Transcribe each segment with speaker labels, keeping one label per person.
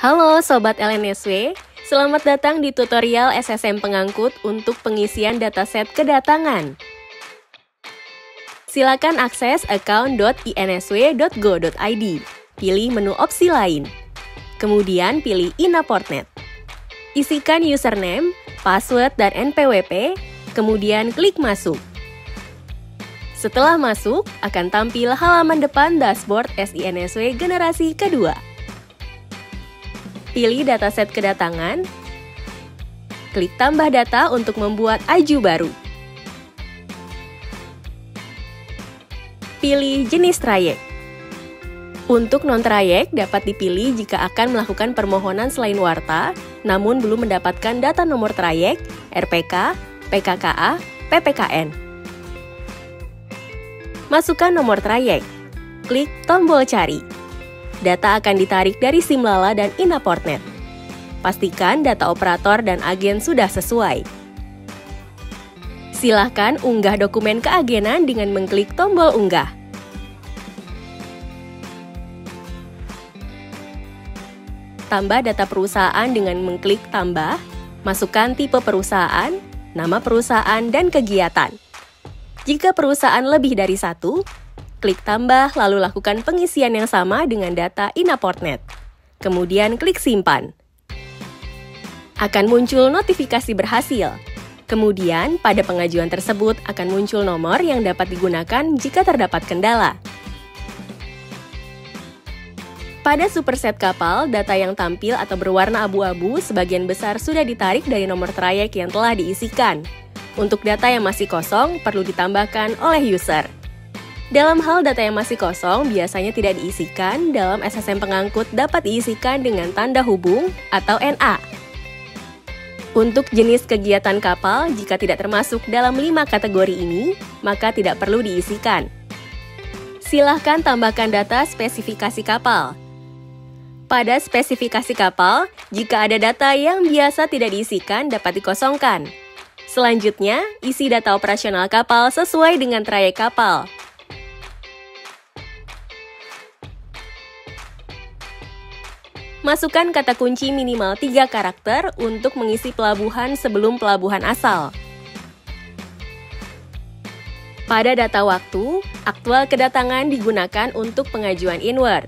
Speaker 1: Halo Sobat LNSW, selamat datang di tutorial SSM Pengangkut untuk pengisian dataset kedatangan. Silakan akses account.insw.go.id, pilih menu opsi lain. Kemudian pilih INA-Portnet. Isikan username, password, dan NPWP, kemudian klik masuk. Setelah masuk, akan tampil halaman depan dashboard SINSW generasi kedua. Pilih dataset kedatangan, klik tambah data untuk membuat AJU baru. Pilih jenis trayek. Untuk non-trayek dapat dipilih jika akan melakukan permohonan selain warta, namun belum mendapatkan data nomor trayek, RPK, PKKA, PPKN. Masukkan nomor trayek, klik tombol cari. Data akan ditarik dari Simlala dan INA-Portnet. Pastikan data operator dan agen sudah sesuai. Silahkan unggah dokumen keagenan dengan mengklik tombol unggah. Tambah data perusahaan dengan mengklik tambah, masukkan tipe perusahaan, nama perusahaan, dan kegiatan. Jika perusahaan lebih dari satu, klik tambah lalu lakukan pengisian yang sama dengan data INA-Portnet. Kemudian klik simpan. Akan muncul notifikasi berhasil. Kemudian pada pengajuan tersebut akan muncul nomor yang dapat digunakan jika terdapat kendala. Pada superset kapal, data yang tampil atau berwarna abu-abu sebagian besar sudah ditarik dari nomor trayek yang telah diisikan. Untuk data yang masih kosong perlu ditambahkan oleh user. Dalam hal data yang masih kosong biasanya tidak diisikan, dalam SSM Pengangkut dapat diisikan dengan tanda hubung atau NA. Untuk jenis kegiatan kapal, jika tidak termasuk dalam 5 kategori ini, maka tidak perlu diisikan. Silahkan tambahkan data spesifikasi kapal. Pada spesifikasi kapal, jika ada data yang biasa tidak diisikan dapat dikosongkan. Selanjutnya, isi data operasional kapal sesuai dengan trayek kapal. Masukkan kata kunci minimal 3 karakter untuk mengisi pelabuhan sebelum pelabuhan asal. Pada data waktu, aktual kedatangan digunakan untuk pengajuan inward.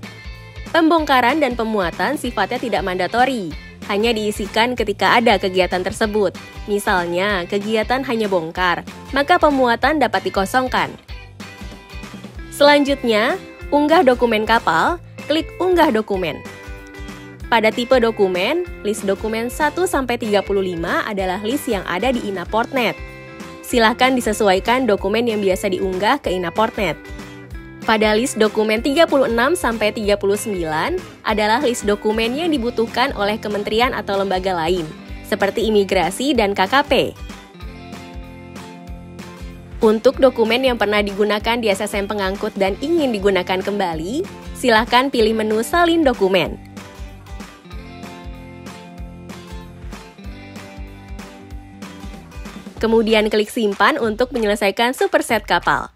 Speaker 1: Pembongkaran dan pemuatan sifatnya tidak mandatori, hanya diisikan ketika ada kegiatan tersebut. Misalnya, kegiatan hanya bongkar, maka pemuatan dapat dikosongkan. Selanjutnya, unggah dokumen kapal, klik unggah dokumen. Pada tipe dokumen, list dokumen 1-35 adalah list yang ada di INA-Portnet. Silahkan disesuaikan dokumen yang biasa diunggah ke INA-Portnet. Pada list dokumen 36-39 adalah list dokumen yang dibutuhkan oleh kementerian atau lembaga lain, seperti imigrasi dan KKP. Untuk dokumen yang pernah digunakan di SSM Pengangkut dan ingin digunakan kembali, silahkan pilih menu salin dokumen. Kemudian klik simpan untuk menyelesaikan superset kapal.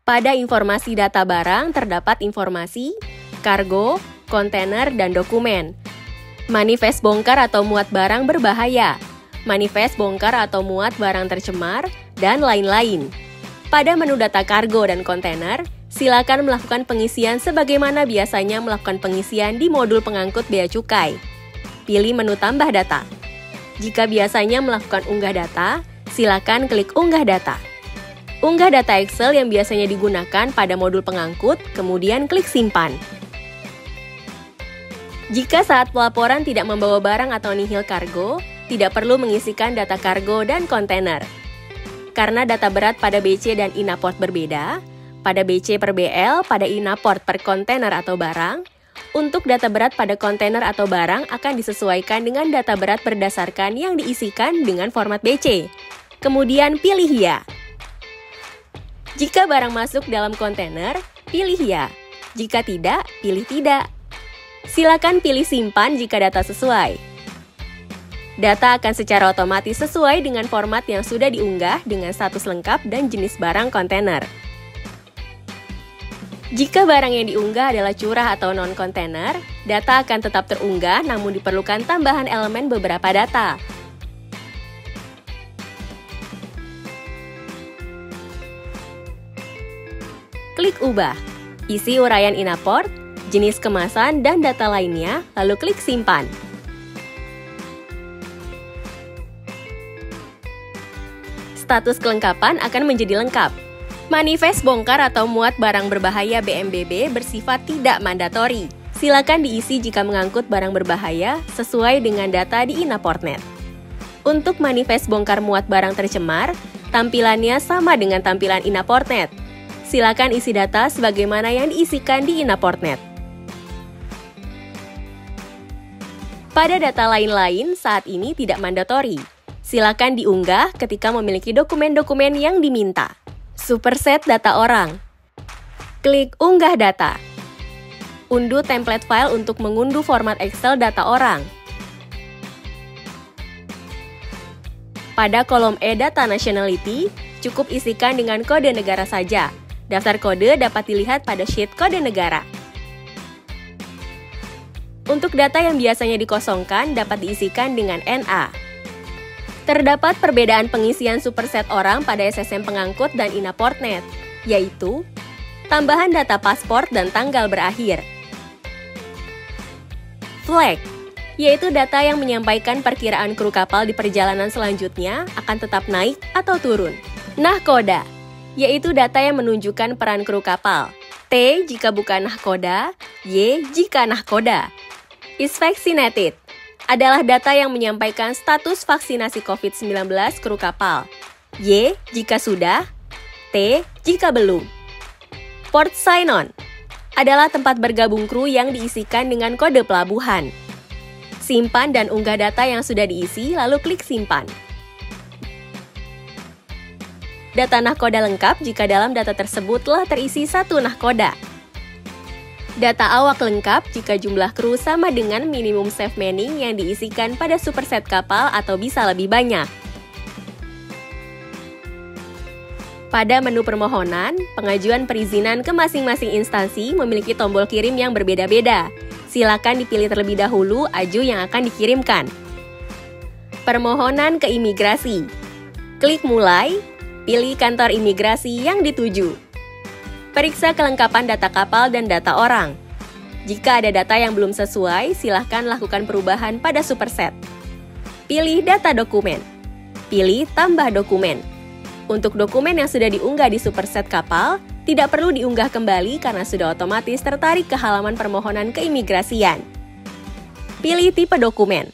Speaker 1: Pada informasi data barang terdapat informasi, kargo, kontainer, dan dokumen. Manifest bongkar atau muat barang berbahaya, manifest bongkar atau muat barang tercemar, dan lain-lain. Pada menu data kargo dan kontainer, silakan melakukan pengisian sebagaimana biasanya melakukan pengisian di modul pengangkut bea cukai. Pilih menu tambah data. Jika biasanya melakukan unggah data, silakan klik unggah data. Unggah data Excel yang biasanya digunakan pada modul pengangkut, kemudian klik simpan. Jika saat pelaporan tidak membawa barang atau nihil kargo, tidak perlu mengisikan data kargo dan kontainer. Karena data berat pada BC dan INA-Port berbeda, pada BC per BL, pada INA-Port per kontainer atau barang, untuk data berat pada kontainer atau barang akan disesuaikan dengan data berat berdasarkan yang diisikan dengan format BC. Kemudian pilih ya. Jika barang masuk dalam kontainer, pilih ya. Jika tidak, pilih tidak. Silakan pilih simpan jika data sesuai. Data akan secara otomatis sesuai dengan format yang sudah diunggah dengan status lengkap dan jenis barang kontainer. Jika barang yang diunggah adalah curah atau non-kontainer, data akan tetap terunggah namun diperlukan tambahan elemen beberapa data. Klik Ubah. Isi uraian Inaport, jenis kemasan, dan data lainnya, lalu klik Simpan. Status kelengkapan akan menjadi lengkap. Manifest bongkar atau muat barang berbahaya BMBB bersifat tidak mandatori. Silakan diisi jika mengangkut barang berbahaya sesuai dengan data di Inaportnet. Untuk manifest bongkar muat barang tercemar, tampilannya sama dengan tampilan Inaportnet. Silakan isi data sebagaimana yang diisikan di Inaportnet. Pada data lain-lain saat ini tidak mandatori. Silakan diunggah ketika memiliki dokumen-dokumen yang diminta. Superset data orang. Klik Unggah data. Unduh template file untuk mengunduh format Excel data orang. Pada kolom E-Data Nationality, cukup isikan dengan kode negara saja. Daftar kode dapat dilihat pada sheet kode negara. Untuk data yang biasanya dikosongkan dapat diisikan dengan NA. Terdapat perbedaan pengisian superset orang pada SSM pengangkut dan Inaportnet, yaitu tambahan data paspor dan tanggal berakhir. Flag, yaitu data yang menyampaikan perkiraan kru kapal di perjalanan selanjutnya akan tetap naik atau turun. Nahkoda, yaitu data yang menunjukkan peran kru kapal. T jika bukan nahkoda, Y jika nahkoda. Is vaccinated adalah data yang menyampaikan status vaksinasi COVID-19 kru kapal. Y jika sudah, T jika belum. Port sign-on adalah tempat bergabung kru yang diisikan dengan kode pelabuhan. Simpan dan unggah data yang sudah diisi, lalu klik Simpan. Data nahkoda lengkap jika dalam data tersebut telah terisi satu nahkoda. Data awak lengkap jika jumlah kru sama dengan minimum safe manning yang diisikan pada superset kapal atau bisa lebih banyak. Pada menu permohonan, pengajuan perizinan ke masing-masing instansi memiliki tombol kirim yang berbeda-beda. Silakan dipilih terlebih dahulu aju yang akan dikirimkan. Permohonan ke imigrasi. Klik Mulai, pilih kantor imigrasi yang dituju. Periksa kelengkapan data kapal dan data orang. Jika ada data yang belum sesuai, silahkan lakukan perubahan pada superset. Pilih data dokumen. Pilih tambah dokumen. Untuk dokumen yang sudah diunggah di superset kapal, tidak perlu diunggah kembali karena sudah otomatis tertarik ke halaman permohonan keimigrasian. Pilih tipe dokumen.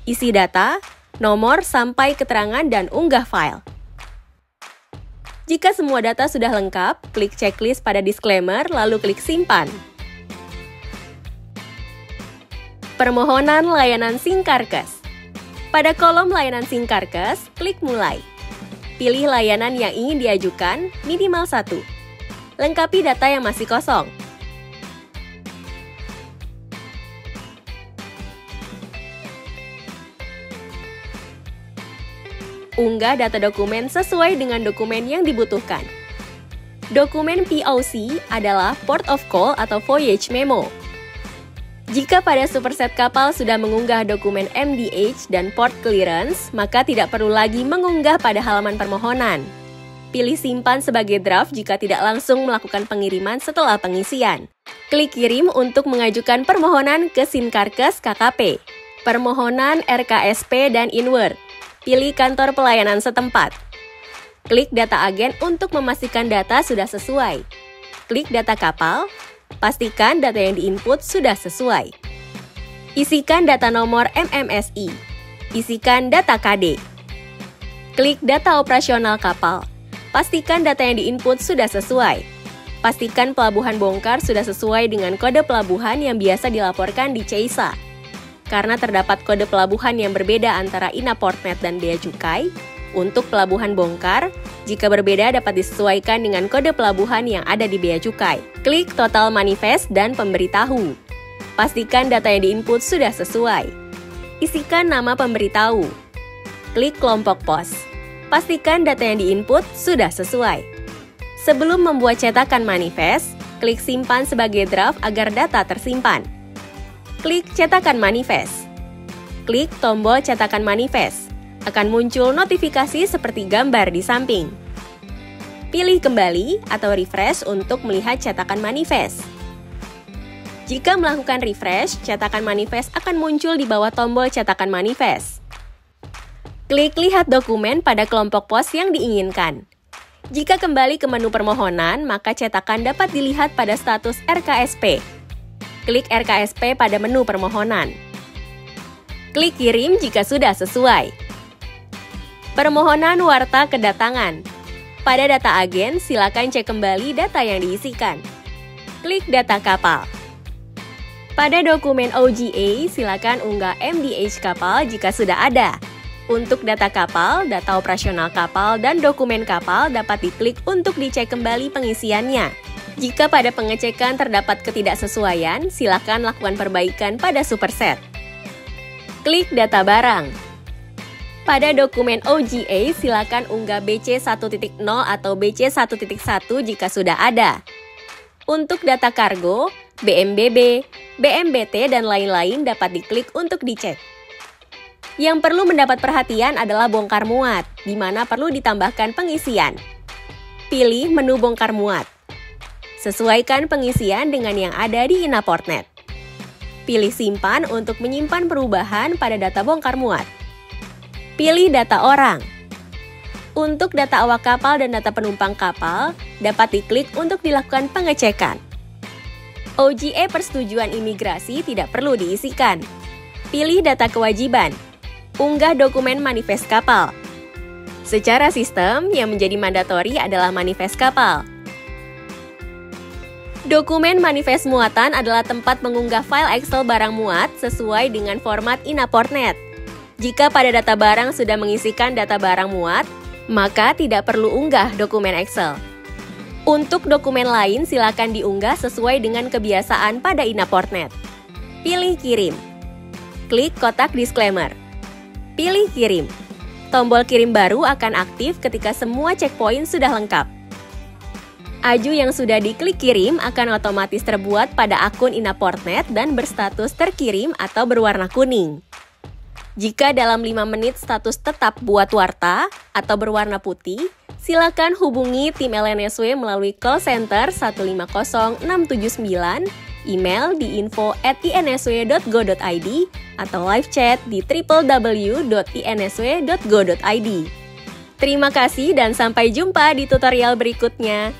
Speaker 1: Isi data, nomor sampai keterangan dan unggah file. Jika semua data sudah lengkap, klik checklist pada disclaimer lalu klik Simpan. Permohonan layanan SingKarkes. Pada kolom layanan SingKarkes, klik Mulai. Pilih layanan yang ingin diajukan, minimal 1. Lengkapi data yang masih kosong. Unggah data dokumen sesuai dengan dokumen yang dibutuhkan. Dokumen POC adalah Port of Call atau Voyage Memo. Jika pada superset kapal sudah mengunggah dokumen MDH dan Port Clearance, maka tidak perlu lagi mengunggah pada halaman permohonan. Pilih simpan sebagai draft jika tidak langsung melakukan pengiriman setelah pengisian. Klik kirim untuk mengajukan permohonan ke SingKarkes KKP. Permohonan RKSP dan Inward. Pilih kantor pelayanan setempat. Klik data agen untuk memastikan data sudah sesuai. Klik data kapal, pastikan data yang diinput sudah sesuai. Isikan data nomor MMSI. Isikan data KD. Klik data operasional kapal. Pastikan data yang diinput sudah sesuai. Pastikan pelabuhan bongkar sudah sesuai dengan kode pelabuhan yang biasa dilaporkan di CEISA. Karena terdapat kode pelabuhan yang berbeda antara Inaportnet dan Bea Cukai, untuk pelabuhan bongkar, jika berbeda dapat disesuaikan dengan kode pelabuhan yang ada di Bea Cukai. Klik Total Manifest dan Pemberitahu. Pastikan data yang diinput sudah sesuai. Isikan nama pemberitahu. Klik kelompok pos. Pastikan data yang diinput sudah sesuai. Sebelum membuat cetakan manifest, Klik simpan sebagai draft agar data tersimpan. Klik cetakan manifest. Klik tombol cetakan manifest. Akan muncul notifikasi seperti gambar di samping. Pilih kembali atau refresh untuk melihat cetakan manifest. Jika melakukan refresh, cetakan manifest akan muncul di bawah tombol cetakan manifest. Klik lihat dokumen pada kelompok pos yang diinginkan. Jika kembali ke menu permohonan, maka cetakan dapat dilihat pada status RKSP. Klik RKSP pada menu permohonan. Klik kirim jika sudah sesuai. Permohonan warta kedatangan. Pada data agen, silakan cek kembali data yang diisikan. Klik data kapal. Pada dokumen OGA, silakan unggah MDH kapal jika sudah ada. Untuk data kapal, data operasional kapal, dan dokumen kapal dapat diklik untuk dicek kembali pengisiannya. Jika pada pengecekan terdapat ketidaksesuaian, silakan lakukan perbaikan pada superset. Klik data barang. Pada dokumen OGA, silakan unggah BC 1.0 atau BC 1.1 jika sudah ada. Untuk data kargo, BMBB, BMBT, dan lain-lain dapat diklik untuk dicek. Yang perlu mendapat perhatian adalah bongkar muat, di mana perlu ditambahkan pengisian. Pilih menu bongkar muat. Sesuaikan pengisian dengan yang ada di Inaportnet. Pilih simpan untuk menyimpan perubahan pada data bongkar muat. Pilih data orang. Untuk data awak kapal dan data penumpang kapal, dapat diklik untuk dilakukan pengecekan. OGA persetujuan imigrasi tidak perlu diisikan. Pilih data kewajiban. Unggah dokumen manifest kapal. Secara sistem, yang menjadi mandatori adalah manifest kapal. Dokumen manifest muatan adalah tempat mengunggah file Excel barang muat sesuai dengan format Inaportnet. Jika pada data barang sudah mengisikan data barang muat, maka tidak perlu unggah dokumen Excel. Untuk dokumen lain, silakan diunggah sesuai dengan kebiasaan pada Inaportnet. Pilih kirim. Klik kotak disclaimer. Pilih kirim. Tombol kirim baru akan aktif ketika semua checkpoint sudah lengkap. Aju yang sudah diklik kirim akan otomatis terbuat pada akun Inaportnet dan berstatus terkirim atau berwarna kuning. Jika dalam 5 menit status tetap buat warta atau berwarna putih, silakan hubungi tim LNSW melalui call center 150679, email di info@insw.go.id, atau live chat di www.insw.go.id. Terima kasih dan sampai jumpa di tutorial berikutnya.